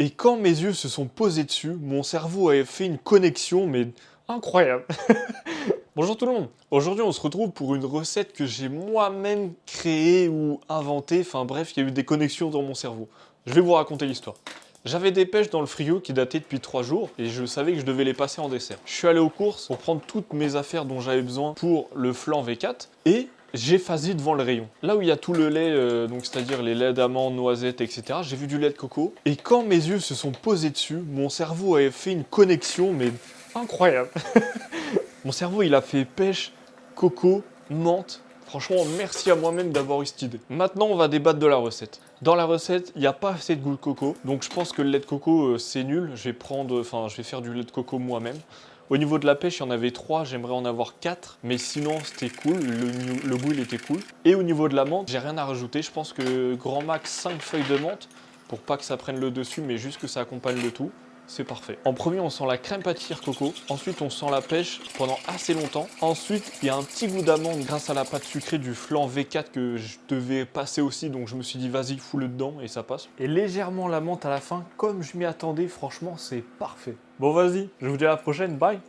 Et quand mes yeux se sont posés dessus, mon cerveau a fait une connexion, mais incroyable. Bonjour tout le monde. Aujourd'hui, on se retrouve pour une recette que j'ai moi-même créée ou inventée. Enfin bref, il y a eu des connexions dans mon cerveau. Je vais vous raconter l'histoire. J'avais des pêches dans le frigo qui dataient depuis 3 jours et je savais que je devais les passer en dessert. Je suis allé aux courses pour prendre toutes mes affaires dont j'avais besoin pour le flan V4 et j'ai phasé devant le rayon. Là où il y a tout le lait, donc c'est-à-dire les laits d'amandes, noisettes, etc., j'ai vu du lait de coco. Et quand mes yeux se sont posés dessus, mon cerveau a fait une connexion, mais incroyable. Mon cerveau, il a fait pêche, coco, menthe. Franchement, merci à moi-même d'avoir eu cette idée. Maintenant, on va débattre de la recette. Dans la recette, il n'y a pas assez de goût de coco. Donc, je pense que le lait de coco, c'est nul. Je vais faire du lait de coco moi-même. Au niveau de la pêche, il y en avait 3. J'aimerais en avoir 4. Mais sinon, c'était cool. Le goût, il était cool. Et au niveau de la menthe, j'ai rien à rajouter. Je pense que grand max 5 feuilles de menthe. Pour pas que ça prenne le dessus, mais juste que ça accompagne le tout. C'est parfait. En premier, on sent la crème pâtissière coco. Ensuite, on sent la pêche pendant assez longtemps. Ensuite, il y a un petit goût d'amande grâce à la pâte sucrée du flan V4 que je devais passer aussi. Donc, je me suis dit, vas-y, fous-le dedans et ça passe. Et légèrement la menthe à la fin, comme je m'y attendais. Franchement, c'est parfait. Bon, vas-y, je vous dis à la prochaine. Bye!